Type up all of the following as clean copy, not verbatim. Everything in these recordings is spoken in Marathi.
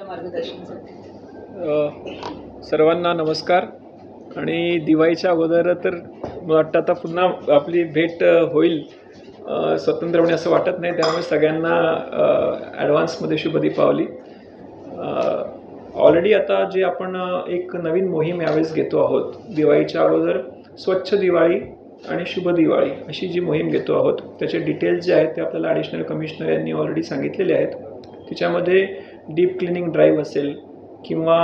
आपल्या मार्गदर्शनासाठी. सर्वांना नमस्कार. आणि दिवाळीच्या अगोदर तर मला वाटतं आता पुन्हा आपली भेट होईल स्वतंत्रपणे असं वाटत नाही, त्यामुळे सगळ्यांना ॲडव्हान्समध्ये शुभ दीपावली. ऑलरेडी आता जे आपण एक नवीन मोहीम यावेळेस घेतो आहोत, दिवाळीच्या अगोदर स्वच्छ दिवाळी आणि शुभ दिवाळी अशी जी मोहीम घेतो आहोत, त्याचे डिटेल्स जे आहेत ते आपल्याला ॲडिशनल कमिशनर यांनी ऑलरेडी सांगितलेले आहेत. त्याच्यामध्ये डीप क्लिनिंग ड्राईव्ह असेल किंवा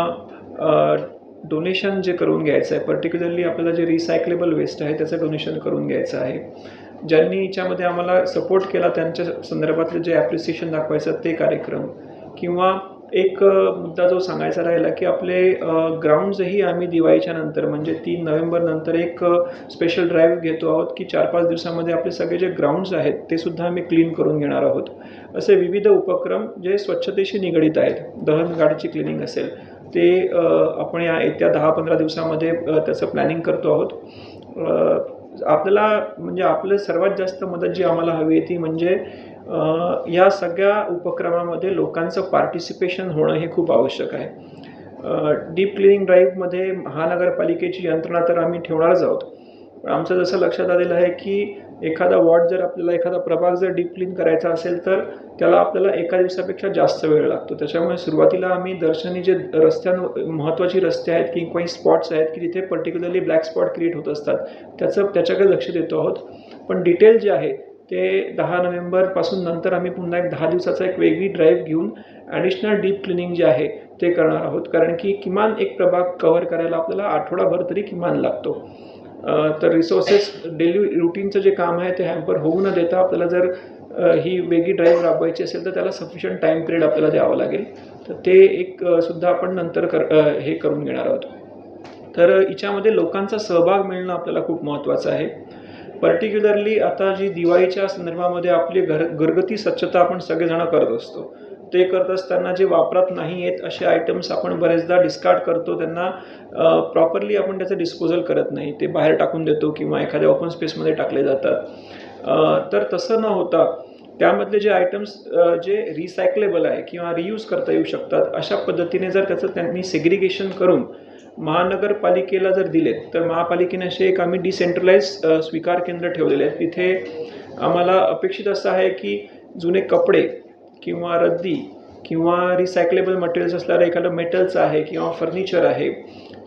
डोनेशन जे करून घ्यायचं आहे, पर्टिक्युलरली आपल्याला जे रिसायकलेबल वेस्ट आहे त्याचं डोनेशन करून घ्यायचं आहे. ज्यांनी याच्यामध्ये आम्हाला सपोर्ट केला त्यांच्या संदर्भातले जे ॲप्रिसिएशन दाखवायचं ते कार्यक्रम, किंवा एक मुद्दा जो सांगायचा राहिला की आपले ग्राउंड्सही आम्ही दिवाळीच्या नंतर म्हणजे 3 नोव्हेंबर नंतर एक स्पेशल ड्राईव्ह घेतो आहोत की 4-5 दिवसामध्ये आपले सगळे जे ग्राउंड्स आहेत ते सुद्धा आम्ही क्लीन करून घेणार आहोत. असे विविध उपक्रम जे स्वच्छतेशी निगडीत आहेत. दहनगाडीची क्लिनिंग असेल ते आपण या येत्या 10-15 दिवसामध्ये त्याचं प्लॅनिंग करतो आहोत. आपल्याला म्हणजे आपलं सर्वात जास्त मदत जी आम्हाला हवी आहे ती म्हणजे या सगळ्या उपक्रमामध्ये लोकांचं पार्टिसिपेशन होणं हे खूप आवश्यक आहे. डीप क्लिनिंग ड्राईव्हमध्ये महानगरपालिकेची यंत्रणा तर आम्ही ठेवणारच आहोत, पण आमचं जसं लक्षात आलेलं आहे की एखादा वॉर्ड जर आपल्याला एखादा प्रभाग जर डीप क्लीन करायचा असेल तर त्याला आपल्याला एका दिवसापेक्षा जास्त वेळ लागतो. त्याच्यामुळे सुरुवातीला आम्ही दर्शनी जे महत्त्वाची रस्ते आहेत की काही स्पॉट्स आहेत की तिथे पर्टिक्युलरली ब्लॅक स्पॉट क्रिएट होत असतात त्याच्याकडे लक्ष देतो आहोत. पण डिटेल जे आहे ते 10 नोव्हेंबरपासून नंतर आम्ही पुन्हा एक 10 दिवसाचा एक वेगळी ड्राईव्ह घेऊन ॲडिशनल डीप क्लिनिंग जे आहे ते करणार आहोत, कारण की किमान एक प्रभाग कव्हर करायला आपल्याला आठवडाभर तरी किमान लागतो. तर रिसोर्सेस डेली रुटीनचं जे काम आहे ते हॅम्पर होऊ न देता आपल्याला जर ही वेगळी ड्राईव्ह राबवायची असेल तर त्याला सफिशियंट टाईम पिरियड आपल्याला द्यावं लागेल. तर ते एक सुद्धा आपण नंतर हे करून घेणार आहोत. तर हिच्यामध्ये लोकांचा सहभाग मिळणं आपल्याला खूप महत्त्वाचं आहे. पर्टिक्युलरली आता जी दिवाळीच्या संदर्भामध्ये आपली घरगुती स्वच्छता आपण सगळेजण करत असतो, ते करत असताना जे वापरात नाही आहेत असे आयटम्स आपण बरेचदा डिस्कार्ड करतो, त्यांना प्रॉपरली आपण त्याचं डिस्पोजल करत नाही, ते बाहेर टाकून देतो किंवा एखाद्या ओपन स्पेसमध्ये टाकले जातात. तर तसं न होता त्यामधले जे आयटम्स जे रिसायकलेबल आहे किंवा रियूज करता येऊ शकतात अशा पद्धतीने जर त्याचं त्यांनी सेग्रिगेशन करून महानगरपालिकेला जर दिले तर महापालिकेने असे एक आम्ही डिसेंट्रलाइज स्वीकार केंद्र ठेवलेले आहेत. तिथे आम्हाला अपेक्षित असं आहे की जुने कपडे किंवा रद्दी किंवा रिसायकलेबल मटेरियल्स असणारं एखादं मेटलचं आहे किंवा फर्निचर आहे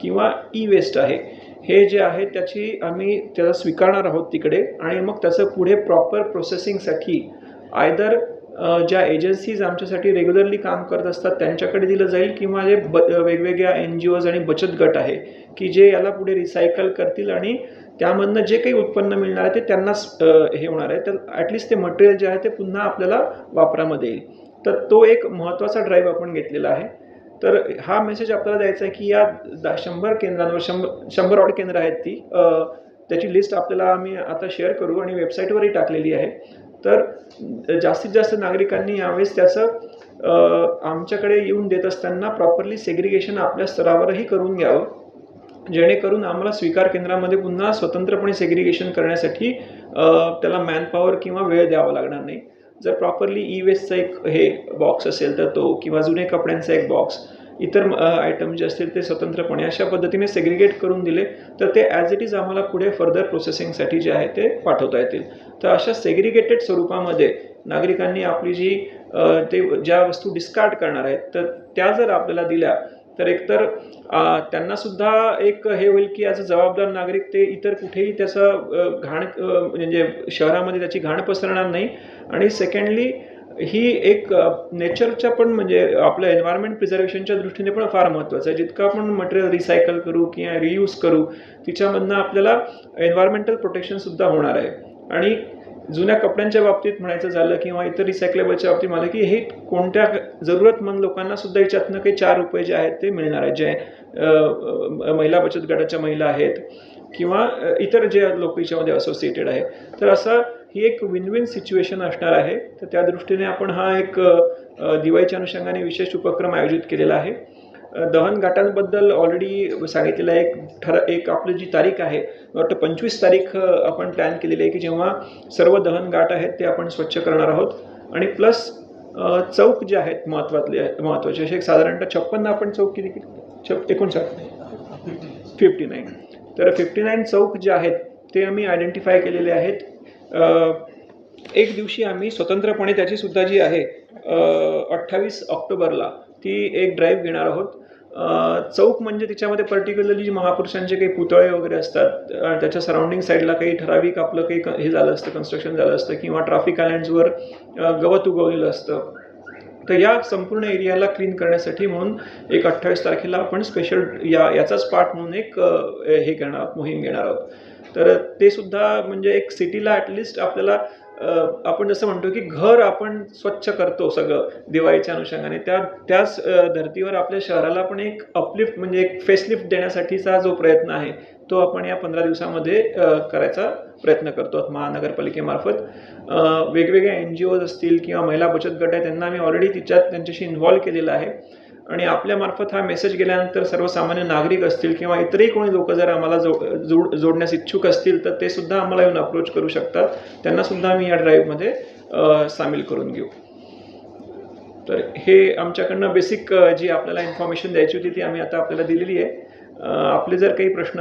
किंवा ई वेस्ट आहे, हे जे आहे आम्ही त्याला स्वीकारणार आहोत तिकडे, आणि मग त्याचं पुढे प्रॉपर प्रोसेसिंगसाठी आयदर ज्या एजन्सीज आमच्यासाठी रेग्युलरली काम करत असतात त्यांच्याकडे दिलं जाईल किंवा जे वेगवेगळ्या NGOज आणि बचत गट आहे की जे याला पुढे रिसायकल करतील आणि त्यामधनं जे काही उत्पन्न मिळणार आहे ते त्यांनाच हे होणार आहे. तर ॲटलिस्ट ते मटेरियल जे आहे ते पुन्हा आपल्याला वापरामध्ये येईल. तर तो एक महत्त्वाचा ड्राईव्ह आपण घेतलेला आहे. तर हा मेसेज आपल्याला द्यायचा आहे की या 100 केंद्रांवर 100 ऑड केंद्र आहेत ती, त्याची लिस्ट आपल्याला आम्ही आता शेअर करू आणि वेबसाईटवरही टाकलेली आहे. तर जास्तीत जास्त नागरिकांनी यावेळेस त्याचं आमच्याकडे येऊन देत असताना प्रॉपरली सेग्रिगेशन आपल्या स्तरावरही करून घ्यावं, जेणेकरून आम्हाला स्वीकार केंद्रामध्ये पुन्हा स्वतंत्रपणे सेग्रिगेशन करण्यासाठी त्याला मॅनपॉवर किंवा वेळ द्यावा लागणार नाही. जर प्रॉपरली ई वेस्टचा एक हे बॉक्स असेल तर तो, किंवा जुने कपड्यांचा एक बॉक्स, इतर आयटम जे असतील ते स्वतंत्रपणे अशा पद्धतीने सेग्रिगेट करून दिले तर ते ॲज इट इज आम्हाला पुढे फर्दर प्रोसेसिंगसाठी जे आहे ते पाठवता येतील. तर अशा सेग्रिगेटेड स्वरूपामध्ये नागरिकांनी आपली जी ते ज्या वस्तू डिस्कार्ड करणार आहेत तर त्या जर आपल्याला दिल्या तर एकतर त्यांनासुद्धा एक हे होईल की ॲज अ जबाबदार नागरिक ते इतर कुठेही त्याचं घाण म्हणजे शहरामध्ये त्याची घाण पसरणार नाही. आणि सेकंडली ही एक नेचरच्या पण म्हणजे आपल्या एन्व्हायरमेंट प्रिझर्वेशनच्या दृष्टीने पण फार महत्त्वाचं आहे. जितकं आपण मटेरियल रिसायकल करू किंवा रियूज करू तिच्यामधनं आपल्याला एन्व्हायरमेंटल प्रोटेक्शनसुद्धा होणार आहे. आणि जुन्या कपड्यांच्या बाबतीत म्हणायचं झालं किंवा इतर रिसायकलेबलच्या बाबतीत मला की हे कोणत्या जरूरतमंद लोकांना सुद्धा याच्यातनं काही 4 रुपये जे आहेत ते मिळणार आहेत, जे महिला बचत गटाच्या महिला आहेत किंवा इतर जे लोक याच्यामध्ये असोसिएटेड आहे. तर असं ही एक विन विन सिच्युएशन असणार आहे. तर त्या दृष्टीने आपण हा एक दिवाळीच्या अनुषंगाने विशेष उपक्रम आयोजित केलेला आहे. दहन घाटांबद्दल ऑलरेडी सांगितलेलं आहे. एक आपली जी तारीख आहे वाटतं 25 तारीख आपण प्लॅन केलेली आहे की जेव्हा सर्व दहन घाट आहेत ते आपण स्वच्छ करणार आहोत. आणि प्लस चौक जे आहेत महत्त्वाचे असे साधारणतः 56 आपण चौक किती 59. तर 59 चौक जे आहेत ते आम्ही आयडेंटिफाय केलेले आहेत. एक दिवशी आम्ही स्वतंत्रपणे त्याची सुद्धा जी आहे 28 ऑक्टोबरला ती एक ड्राईव्ह घेणार आहोत. चौक म्हणजे त्याच्यामध्ये पर्टिक्युलरली महापुरुषांचे काही पुतळे वगैरे असतात, त्याच्या सराउंडिंग साईडला काही ठराविक आपलं काही हे झालं असतं, कन्स्ट्रक्शन झालं असतं किंवा ट्रॅफिक आयलँड्सवर गवत उगवलेलं असतं. तर या संपूर्ण एरियाला क्लीन करण्यासाठी म्हणून एक 28 तारखेला आपण स्पेशल याचाच पार्ट म्हणून एक हे घेणार आहोत, मोहीम घेणार आहोत. तर ते सुद्धा म्हणजे एक सिटीला ॲटलिस्ट आपल्याला आपण जसं म्हणतो की घर आपण स्वच्छ करतो सगळं दिवाळीच्या अनुषंगाने, त्याच धर्तीवर आपल्या शहराला पण एक अपलिफ्ट म्हणजे एक फेसलिफ्ट देण्यासाठीचा जो प्रयत्न आहे तो आपण या 15 दिवसामध्ये करायचा प्रयत्न करतो महानगरपालिकेमार्फत. वेगवेगळ्या NGOज असतील किंवा महिला बचत गट आहे त्यांना आम्ही ऑलरेडी त्यांच्याशी इन्व्हॉल्व केलेलं आहे आणि आपल्यामार्फत हा मेसेज गेल्यानंतर सर्वसामान्य नागरिक असतील किंवा इतरही कोणी लोक जर आम्हाला जोडण्यास इच्छुक असतील तर ते सुद्धा आम्हाला येऊन अप्रोच करू शकतात. त्यांना सुद्धा आम्ही या ड्राईव्हमध्ये सामील करून घेऊ. तर हे आमच्याकडनं बेसिक जी आपल्याला इन्फॉर्मेशन द्यायची होती ती आम्ही आता आपल्याला दिलेली आहे. आपले जर काही प्रश्न